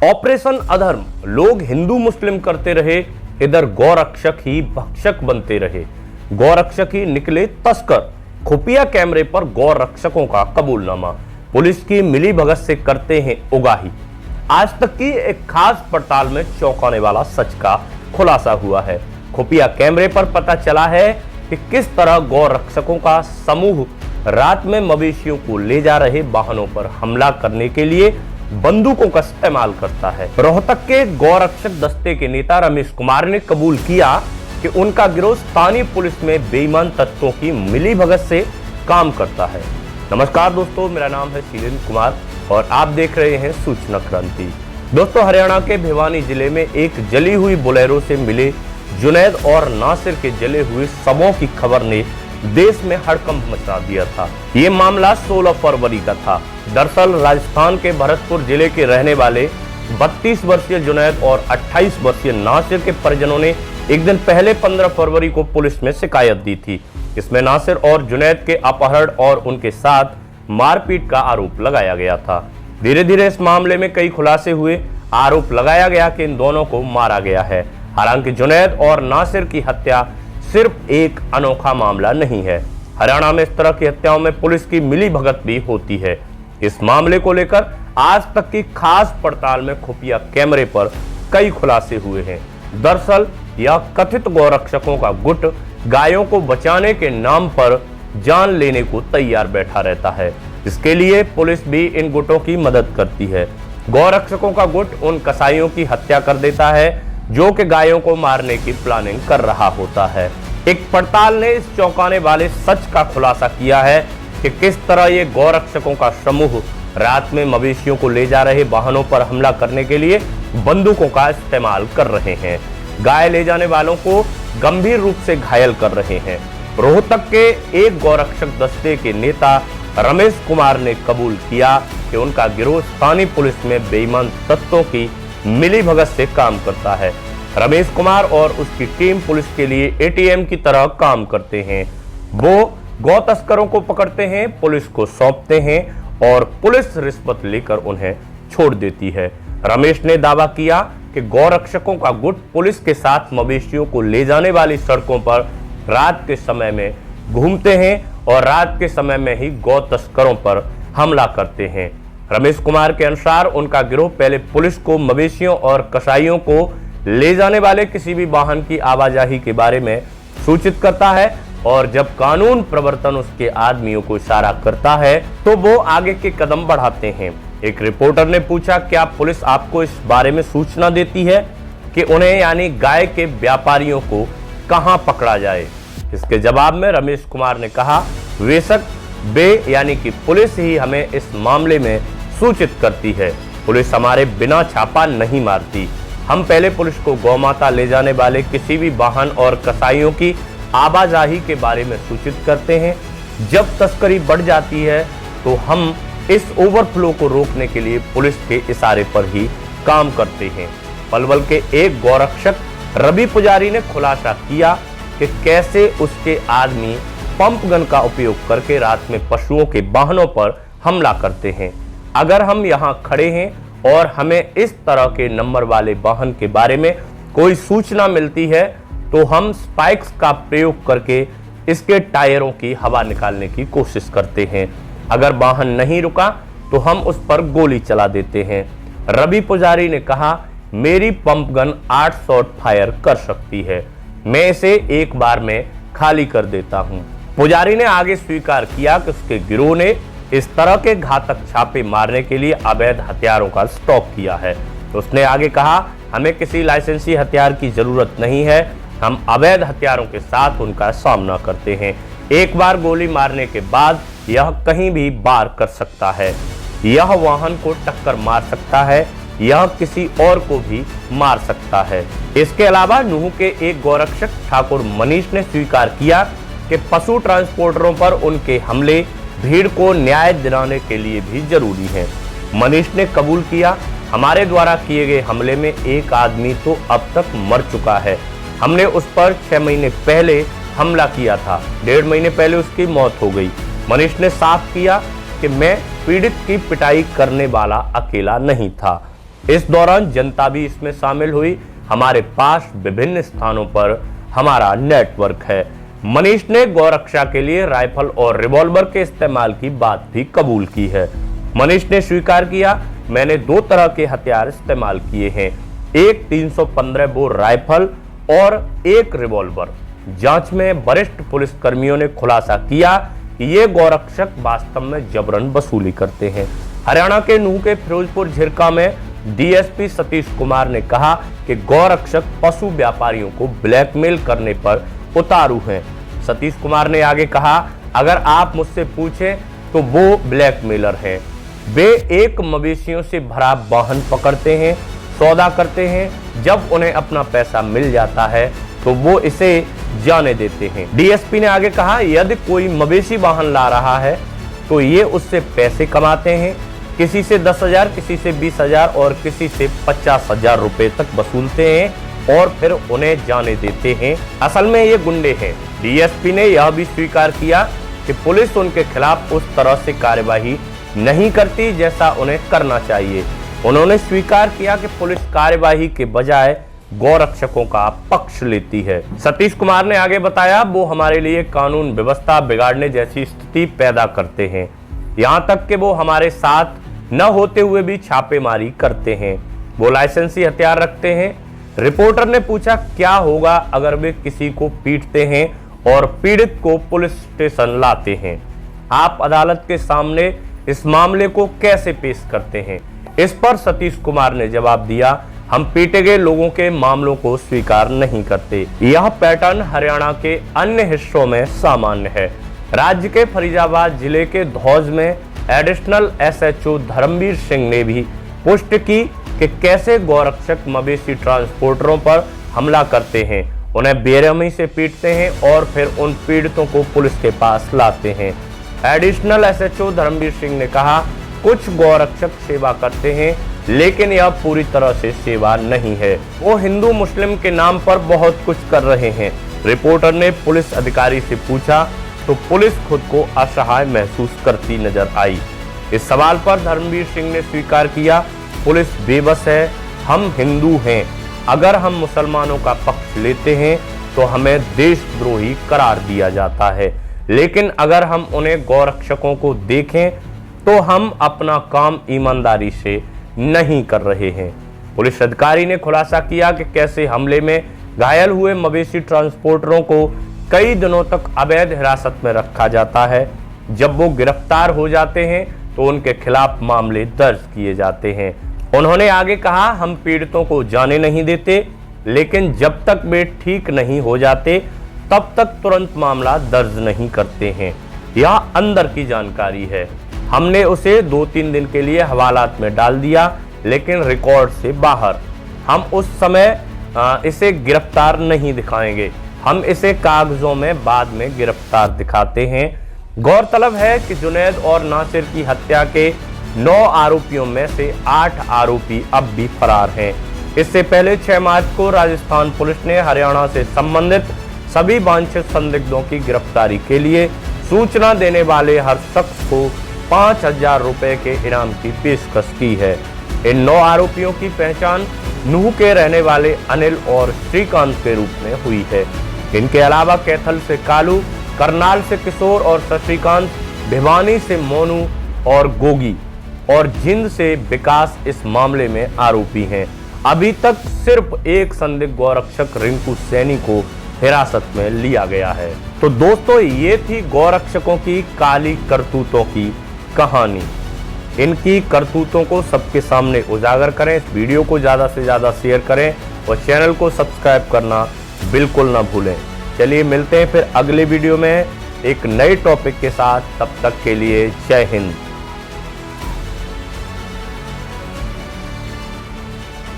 Operation अधर्म, लोग हिंदू मुस्लिम करते रहे, इधर गौरक्षक ही भक्षक बनते रहे। गौरक्षक ही निकले तस्कर। खुफिया कैमरे पर गौरक्षकों का कबूलनामा, पुलिस की मिलीभगत से करते हैं उगाही। आज तक की एक खास पड़ताल में चौंकाने वाला सच का खुलासा हुआ है। खुफिया कैमरे पर पता चला है कि किस तरह गौरक्षकों का समूह रात में मवेशियों को ले जा रहे वाहनों पर हमला करने के लिए बंदूकों का इस्तेमाल करता है। रोहतक के गौरक्षक दस्ते के नेता रमेश कुमार ने कबूल किया कि उनका गिरोह स्थानीय पुलिस में बेईमान तत्वों की मिलीभगत से काम करता है। नमस्कार दोस्तों, मेरा नाम है शीलेंद्र कुमार और आप देख रहे हैं सूचना क्रांति। दोस्तों, हरियाणा के भिवानी जिले में एक जली हुई बोलेरो से मिले जुनैद और नासिर के जले हुए शवों की खबर ने देश में हड़कंप मचा दिया था। ये मामला 16 फरवरी का था। दरअसल राजस्थान के भरतपुर जिले के रहने वाले 32 वर्षीय जुनैद और 28 वर्षीय नासिर के परिजनों ने एक दिन पहले 15 फरवरी को पुलिस में शिकायत दी थी। इसमें नासिर और जुनैद के अपहरण और उनके साथ मारपीट का आरोप लगाया गया था। धीरे धीरे इस मामले में कई खुलासे हुए। आरोप लगाया गया कि इन दोनों को मारा गया है। हालांकि जुनैद और नासिर की हत्या सिर्फ एक अनोखा मामला नहीं है। हरियाणा में इस तरह की हत्याओं में पुलिस की मिलीभगत भी होती है। इस मामले को लेकर आज तक की खास पड़ताल में खुफिया कैमरे पर कई खुलासे हुए हैं। दरअसल यह कथित गौरक्षकों का गुट गायों को बचाने के नाम पर जान लेने को तैयार बैठा रहता है। इसके लिए पुलिस भी इन गुटों की मदद करती है। गौरक्षकों का गुट उन कसाईयों की हत्या कर देता है जो कि गायों को मारने की प्लानिंग कर रहा होता है। एक पड़ताल ने इस चौंकाने वाले सच का खुलासा किया है कि किस तरह ये गौरक्षकों का समूह रात में मवेशियों को ले जा रहे वाहनों पर हमला करने के लिए बंदूकों का इस्तेमाल कर रहे हैं। गाय ले जाने वालों को गंभीर रूप से घायल कर रहे हैं। रोहतक के एक गौरक्षक दस्ते के नेता रमेश कुमार ने कबूल किया कि उनका गिरोह स्थानीय पुलिस में बेईमान तत्वों की मिलीभगत से काम करता है। रमेश कुमार और उसकी टीम पुलिस के लिए एटीएम की तरह काम करते हैं। वो गौ तस्करों को पकड़ते हैं, पुलिस को सौंपते हैं और पुलिस रिश्वत लेकर उन्हें छोड़ देती है। रमेश ने दावा किया कि गौरक्षकों का गुट पुलिस के साथ मवेशियों को ले जाने वाली सड़कों पर रात के समय में घूमते हैं और रात के समय में ही गौ तस्करों पर हमला करते हैं। रमेश कुमार के अनुसार उनका गिरोह पहले पुलिस को मवेशियों और कसाईयों को ले जाने वाले किसी भी वाहन की आवाजाही के बारे में सूचित करता है और जब कानून प्रवर्तन उसके आदमियों को इशारा करता है तो वो आगे के कदम बढ़ाते हैं। एक रिपोर्टर ने पूछा, क्या पुलिस आपको इस बारे में सूचना देती है कि उन्हें यानी गाय के व्यापारियों को कहां पकड़ा जाए? इसके जवाब में रमेश कुमार ने कहा, बेशक यानी कि पुलिस ही हमें इस मामले में सूचित करती है। पुलिस हमारे बिना छापा नहीं मारती। हम पहले पुलिस को गौमाता ले जाने वाले किसी भी वाहन और कसाईयों की आवाजाही के बारे में सूचित करते हैं। जब तस्करी बढ़ जाती है तो हम इस ओवरफ्लो को रोकने के लिए पुलिस के इशारे पर ही काम करते हैं। पलवल के एक गौरक्षक रवि पुजारी ने खुलासा किया कि कैसे उसके आदमी पंप गन का उपयोग करके रात में पशुओं के वाहनों पर हमला करते हैं। अगर हम यहाँ खड़े हैं और हमें इस तरह के नंबर वाले वाहन के बारे में कोई सूचना मिलती है तो हम स्पाइक्स का प्रयोग करके इसके टायरों की हवा निकालने की कोशिश करते हैं। अगर वाहन नहीं रुका तो हम उस पर गोली चला देते हैं। रवि पुजारी ने कहा, मेरी पंप गन 8 शॉट फायर कर सकती है। मैं इसे एक बार में खाली कर देता हूं। पुजारी ने आगे स्वीकार किया कि उसके गिरोह ने इस तरह के घातक छापे मारने के लिए अवैध हथियारों का स्टॉक किया है। तो उसने आगे कहा, हमें किसी लाइसेंसी हथियार की जरूरत नहीं है। हम अवैध हथियारों के साथ उनका सामना करते हैं। एक बार गोली मारने के बाद यह कहीं भी वार कर सकता है। यह वाहन को टक्कर मार सकता है, यह किसी और को भी मार सकता है। इसके अलावा नूह के एक गौरक्षक ठाकुर मनीष ने स्वीकार किया कि पशु ट्रांसपोर्टरों पर उनके हमले भीड़ को न्याय दिलाने के लिए भी जरूरी है। मनीष ने कबूल किया, हमारे द्वारा किए गए हमले में एक आदमी तो अब तक मर चुका है। हमने उस पर 6 महीने पहले हमला किया था, 1.5 महीने पहले उसकी मौत हो गई। मनीष ने साफ किया कि मैं पीड़ित की पिटाई करने वाला अकेला नहीं था। इस दौरान जनता भी इसमें शामिल हुई। हमारे पास विभिन्न स्थानों पर हमारा नेटवर्क है। मनीष ने गौरक्षा के लिए राइफल और रिवॉल्वर के इस्तेमाल की बात भी कबूल की है। मनीष ने स्वीकार किया, मैंने 2 तरह के हथियार इस्तेमाल किए हैं, एक 315 बोर राइफल और एक रिवॉल्वर। जांच में वरिष्ठ पुलिसकर्मियों ने खुलासा किया कि ये गौरक्षक वास्तव में जबरन वसूली करते हैं। हरियाणा के नूह के फिरोजपुर झिरका में डीएसपी सतीश कुमार ने कहा कि गौरक्षक पशु व्यापारियों को ब्लैकमेल करने पर उतारू हैं। सतीश कुमार ने आगे कहा, अगर आप मुझसे पूछें तो वो ब्लैकमेलर हैं। वे एक मवेशियों से भरा वाहन पकड़ते हैं, सौदा करते हैं, जब उन्हें अपना पैसा मिल जाता है तो वो इसे जाने देते हैं। डीएसपी ने आगे कहा, यदि कोई मवेशी वाहन ला रहा है तो ये उससे पैसे कमाते हैं, किसी से 10,000, किसी से 20,000 और किसी से 50,000 रुपए तक वसूलते हैं और फिर उन्हें जाने देते हैं। असल में ये गुंडे हैं। डीएसपी ने यह भी स्वीकार किया कि पुलिस उनके खिलाफ उस तरह से कार्यवाही नहीं करती जैसा उन्हें करना चाहिए। उन्होंने स्वीकार किया कि पुलिस कार्यवाही के बजाय गौरक्षकों का पक्ष लेती है। सतीश कुमार ने आगे बताया, वो हमारे लिए कानून व्यवस्था बिगाड़ने जैसी स्थिति पैदा करते हैं, यहाँ तक कि वो हमारे साथ न होते हुए भी छापेमारी करते हैं। वो लाइसेंसी हथियार रखते हैं। रिपोर्टर ने पूछा, क्या होगा अगर वे किसी को पीटते हैं और पीड़ित को पुलिस स्टेशन लाते हैं? आप अदालत के सामने इस मामले को कैसे पेश करते हैं? इस पर सतीश कुमार ने जवाब दिया, हम पीटे गए लोगों के मामलों को स्वीकार नहीं करते। यह पैटर्न हरियाणा के अन्य हिस्सों में सामान्य है। राज्य के फरीदाबाद जिले के धौज में एडिशनल एसएचओ धर्मवीर सिंह ने भी पुष्टि की कि कैसे गौरक्षक मवेशी ट्रांसपोर्टरों पर हमला करते हैं, उन्हें बेरहमी से पीटते हैं और फिर उन पीड़ितों को पुलिस के पास लाते हैं। एडिशनल एसएचओ धर्मवीर सिंह ने कहा, कुछ गौरक्षक सेवा करते हैं लेकिन यह पूरी तरह से सेवा नहीं है, वो हिंदू मुस्लिम के नाम पर बहुत कुछ कर रहे हैं। रिपोर्टर ने पुलिस अधिकारी से पूछा तो पुलिस खुद को असहाय महसूस करती नजर आई। इस सवाल पर धर्मवीर सिंह ने स्वीकार किया, पुलिस बेबस है, हम हिंदू हैं, अगर हम मुसलमानों का पक्ष लेते हैं तो हमें देशद्रोही करार दिया जाता है, लेकिन अगर हम उन्हें गौरक्षकों को देखें तो हम अपना काम ईमानदारी से नहीं कर रहे हैं। पुलिस अधिकारी ने खुलासा किया कि कैसे हमले में घायल हुए मवेशी ट्रांसपोर्टरों को कई दिनों तक अवैध हिरासत में रखा जाता है। जब वो गिरफ्तार हो जाते हैं तो उनके खिलाफ मामले दर्ज किए जाते हैं। उन्होंने आगे कहा, हम पीड़ितों को जाने नहीं देते, लेकिन जब तक वे ठीक नहीं हो जाते तब तक तुरंत मामला दर्ज नहीं करते हैं। यह अंदर की जानकारी है। हमने उसे 2-3 दिन के लिए हवालात में डाल दिया, लेकिन रिकॉर्ड से बाहर। हम उस समय इसे गिरफ्तार नहीं दिखाएंगे, हम इसे कागजों में बाद में गिरफ्तार दिखाते हैं। गौरतलब है कि जुनैद और नासिर की हत्या के 9 आरोपियों में से 8 आरोपी अब भी फरार हैं। इससे पहले 6 मार्च को राजस्थान पुलिस ने हरियाणा से संबंधित सभी वांछित संदिग्धों की गिरफ्तारी के लिए सूचना देने वाले हर शख्स को 5,000 रुपए के इनाम की पेशकश की है। इन 9 आरोपियों की पहचान नूह के रहने वाले अनिल और श्रीकांत के रूप में हुई है। इनके अलावा कैथल से कालू, करनाल से किशोर और शशिकांत, भिवानी से मोनू और गोगी और जिंद से विकास इस मामले में आरोपी हैं। अभी तक सिर्फ एक संदिग्ध गौरक्षक रिंकू सैनी को हिरासत में लिया गया है। तो दोस्तों, ये थी गौरक्षकों की काली करतूतों की कहानी। इनकी करतूतों को सबके सामने उजागर करें, इस वीडियो को ज़्यादा से ज़्यादा शेयर करें और चैनल को सब्सक्राइब करना बिल्कुल ना भूलें। चलिए मिलते हैं फिर अगले वीडियो में एक नए टॉपिक के साथ। तब तक के लिए जय हिंद।